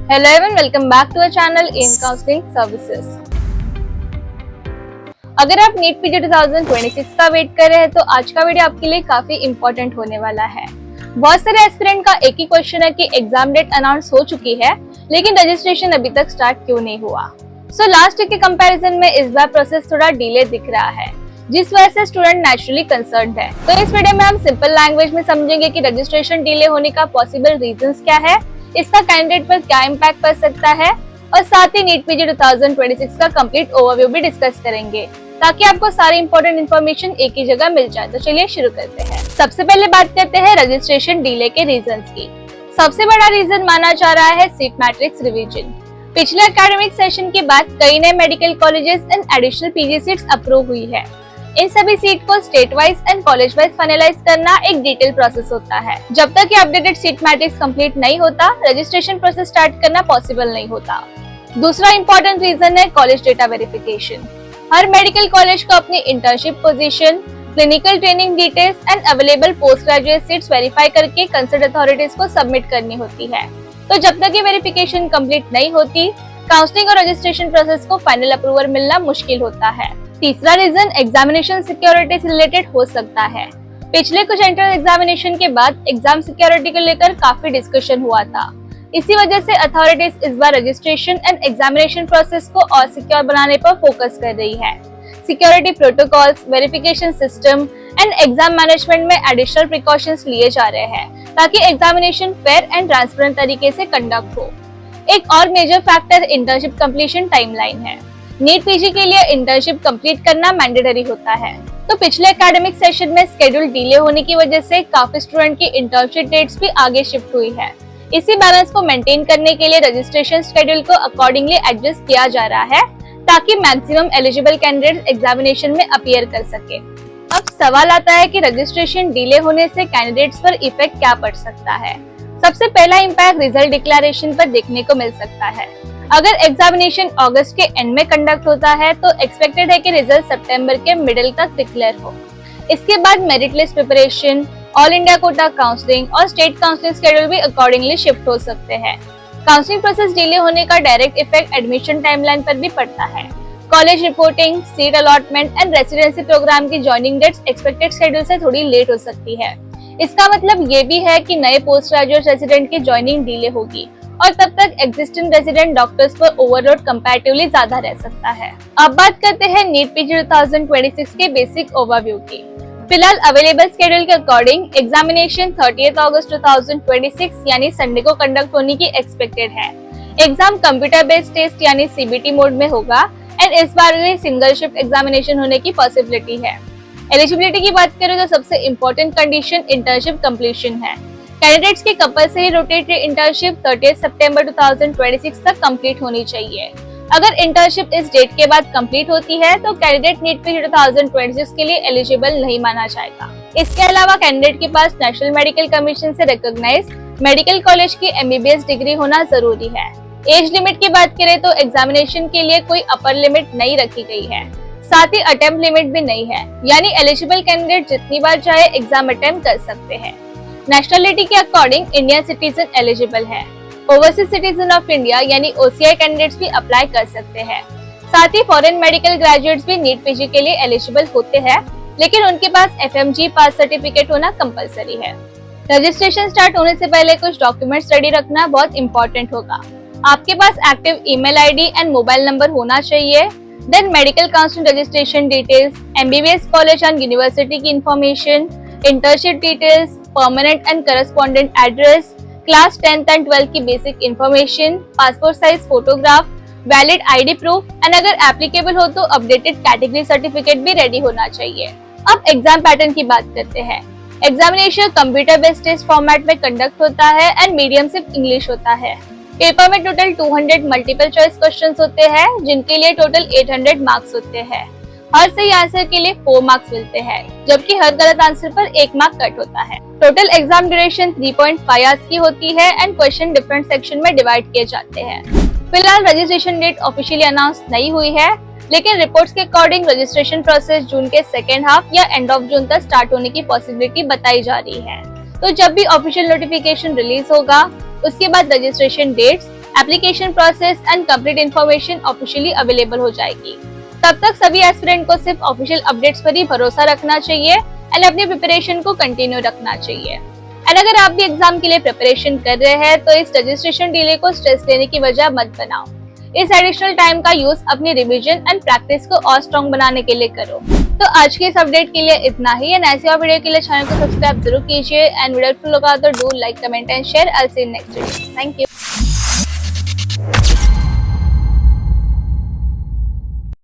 Hello everyone, welcome back to our channel AIM Counseling Services। अगर आप NEET PG 2026 का wait कर रहे हैं तो आज का वीडियो आपके लिए काफी इम्पोर्टेंट होने वाला है। बहुत सारे एस्पिरेंट का एक ही क्वेश्चन है कि एग्जाम डेट अनाउंस हो चुकी है लेकिन रजिस्ट्रेशन अभी तक स्टार्ट क्यों नहीं हुआ। लास्ट ईयर के कंपैरिजन में इस बार प्रोसेस थोड़ा डिले दिख रहा है, जिस वजह से स्टूडेंट नेचुरली कंसर्न्ड है। तो इस वीडियो में हम सिंपल लैंग्वेज में समझेंगे कि रजिस्ट्रेशन डिले होने का पॉसिबल रीजंस क्या है, इसका कैंडिडेट पर क्या इम्पैक्ट पड़ सकता है और साथ ही नीट पीजी 2026 का कंप्लीट ओवरव्यू भी डिस्कस करेंगे ताकि आपको सारी इंपॉर्टेंट इन्फॉर्मेशन एक ही जगह मिल जाए। तो चलिए शुरू करते हैं। सबसे पहले बात करते हैं रजिस्ट्रेशन डिले के रीजंस की। सबसे बड़ा रीजन माना जा रहा है सीट मैट्रिक्स रिवीजन। पिछले एकेडमिक सेशन के बाद कई नए medical colleges and additional PG seats approve हुई है। इन सभी सीट को state wise and college wise finalize करना एक डिटेल प्रोसेस होता है। जब तक ये अपडेटेड सीट मैट्रिक्स कंप्लीट नहीं होता, रजिस्ट्रेशन प्रोसेस स्टार्ट करना पॉसिबल नहीं होता। दूसरा इंपॉर्टेंट रीजन है कॉलेज डेटा वेरिफिकेशन। हर मेडिकल कॉलेज को अपनी internship position, clinical training details and available post graduate seats verify करके कंसर्न अथॉरिटीज को सबमिट करनी होती है। तो जब तक ये वेरिफिकेशन कंप्लीट नहीं होती, काउंसलिंग और रजिस्ट्रेशन प्रोसेस को फाइनल अप्रूवल मिलना मुश्किल होता है। तीसरा रीजन एग्जामिनेशन सिक्योरिटी से रिलेटेड हो सकता है। पिछले कुछ एंट्रेंस एग्जामिनेशन के बाद एग्जाम सिक्योरिटी को लेकर काफी डिस्कशन हुआ था। इसी वजह से अथॉरिटीज इस बार रजिस्ट्रेशन एंड एग्जामिनेशन प्रोसेस को और सिक्योर बनाने पर फोकस कर रही है। Security protocols, verification system and exam management में एडिशनल प्रिकॉशंस लिए जा रहे हैं ताकि एग्जामिनेशन फेयर एंड ट्रांसपेरेंट तरीके से कंडक्ट हो। एक और major factor internship completion timeline है। नीट पीजी के लिए इंटर्नशिप कंप्लीट करना मैंडेटरी होता है। तो पिछले एकेडमिक सेशन में शेड्यूल डिले होने की वजह से काफी स्टूडेंट की इंटर्नशिप डेट्स भी आगे शिफ्ट हुई है। इसी बैलेंस को मेंटेन करने के लिए रजिस्ट्रेशन शेड्यूल को अकॉर्डिंगली एडजस्ट किया जा रहा है ताकि मैक्सिमम एलिजिबल कैंडिडेट्स एग्जामिनेशन में अपीयर कर सके। अब सवाल आता है कि रजिस्ट्रेशन डिले होने से कैंडिडेट्स पर इफेक्ट क्या पड़ सकता है। सबसे पहला इम्पैक्ट रिजल्ट डिक्लेरेशन पर देखने को मिल सकता है। अगर एग्जामिनेशन अगस्त के एंड में कंडक्ट होता है तो एक्सपेक्टेड है कि रिजल्ट सितंबर के मिडिल तक डिक्लेयर हो। इसके बाद merit list preparation, all India quota counselling और स्टेट काउंसलिंग शेड्यूल भी अकॉर्डिंगली शिफ्ट हो सकते हैं। काउंसलिंग प्रोसेस डिले होने का डायरेक्ट इफेक्ट एडमिशन टाइमलाइन पर भी पड़ता है। College reporting, seat allotment and residency program की ज्वाइनिंग डेट्स एक्सपेक्टेड शेड्यूल से थोड़ी लेट हो सकती है। इसका मतलब ये भी है कि नए पोस्ट ग्रेजुएट रेसिडेंट की ज्वाइनिंग डिले होगी और तब तक एग्जिस्टिंग रेजिडेंट डॉक्टर्स पर ओवरलोड कंपैरेटिवली ज्यादा रह सकता है। अब बात करते हैं नीट पीजी 2026 के बेसिक ओवरव्यू की। फिलहाल अवेलेबल शेड्यूल के अकॉर्डिंग एग्जामिनेशन 30 अगस्त 2026 यानी संडे को कंडक्ट होने की एक्सपेक्टेड है। एग्जाम कंप्यूटर बेस्ड टेस्ट यानी सीबीटी मोड में होगा एंड इस बार सिंगल शिफ्ट एग्जामिनेशन होने की पॉसिबिलिटी है। एलिजिबिलिटी की बात करें तो सबसे इम्पोर्टेंट कंडीशन इंटर्नशिप कंप्लीशन है। कैंडिडेट्स की कंपल्सरी रोटेटरी इंटर्नशिप 30 सितंबर 2026 तक कंप्लीट होनी चाहिए। अगर इंटर्नशिप इस डेट के बाद कंप्लीट होती है तो कैंडिडेट नीट पीजी 2026 के लिए एलिजिबल नहीं माना जाएगा। इसके अलावा कैंडिडेट के पास नेशनल मेडिकल कमीशन से रिकॉग्नाइज्ड मेडिकल कॉलेज की एमबीबीएस डिग्री होना जरूरी है। एज लिमिट की बात करें तो एग्जामिनेशन के लिए कोई अपर लिमिट नहीं रखी गई है, साथ ही अटेम्प्ट लिमिट भी नहीं है, यानी एलिजिबल कैंडिडेट जितनी बार चाहे एग्जाम अटेम्प्ट कर सकते हैं। नेशनलिटी के अकॉर्डिंग इंडियन सिटीजन एलिजिबल है। ओवरसीज सिटीजन ऑफ इंडिया यानी ओसीआई कैंडिडेट्स भी अप्लाई कर सकते हैं। साथ ही फॉरेन मेडिकल ग्रेजुएट्स भी नीट पीजी के लिए एलिजिबल होते हैं, लेकिन उनके पास एफएमजी पास सर्टिफिकेट होना कंपलसरी है। रजिस्ट्रेशन स्टार्ट होने से पहले कुछ डॉक्यूमेंट्स रेडी रखना बहुत इंपॉर्टेंट होगा। आपके पास active email ID and mobile number होना चाहिए। Then medical counselling registration details, MBBS college and university की information, internship details, permanent and correspondent address, class 10th and 12th की basic information, passport size photograph, valid ID proof and अगर applicable हो तो updated category certificate भी ready होना चाहिए। अब exam pattern की बात करते हैं। Examination computer based test format में कंडक्ट होता है एंड मीडियम सिर्फ इंग्लिश होता है। पेपर में टोटल 200 मल्टीपल चॉइस क्वेश्चंस होते हैं जिनके लिए टोटल 800 मार्क्स होते हैं। हर सही आंसर के लिए 4 मार्क्स मिलते हैं, जबकि हर गलत आंसर पर 1 मार्क कट होता है। टोटल एग्जाम ड्यूरेशन 3.5 आवर्स की होती है एंड क्वेश्चन डिफरेंट सेक्शन में डिवाइड किए जाते हैं। फिलहाल रजिस्ट्रेशन डेट ऑफिशियली अनाउंस नहीं हुई है, लेकिन रिपोर्ट्स के अकॉर्डिंग रजिस्ट्रेशन प्रोसेस जून के सेकेंड हाफ या एंड ऑफ जून तक स्टार्ट होने की पॉसिबिलिटी बताई जा रही है। तो जब भी ऑफिशियल नोटिफिकेशन रिलीज होगा उसके बाद registration dates application process and complete information officially available हो जाएगी। तब तक सभी एस्पिरेंट को सिर्फ ऑफिशियल अपडेट्स पर ही भरोसा रखना चाहिए एंड अपनी प्रिपरेशन को कंटिन्यू रखना चाहिए। एंड अगर आप भी एग्जाम के लिए प्रिपरेशन कर रहे हैं तो इस रजिस्ट्रेशन डिले को स्ट्रेस लेने की वजह मत बनाओ। इस एडिशनल टाइम का यूज अपनी रिवीजन एंड प्रैक्टिस को और स्ट्रॉन्ग बनाने के लिए करो। तो आज के इस अपडेट के लिए इतना ही। एंड ऐसी और वीडियो के लिए चैनल को सब्सक्राइब जरूर कीजिए एंड वीडियो हेल्पफुल लगा तो do like, comment and share. I will see you next video. Thank you.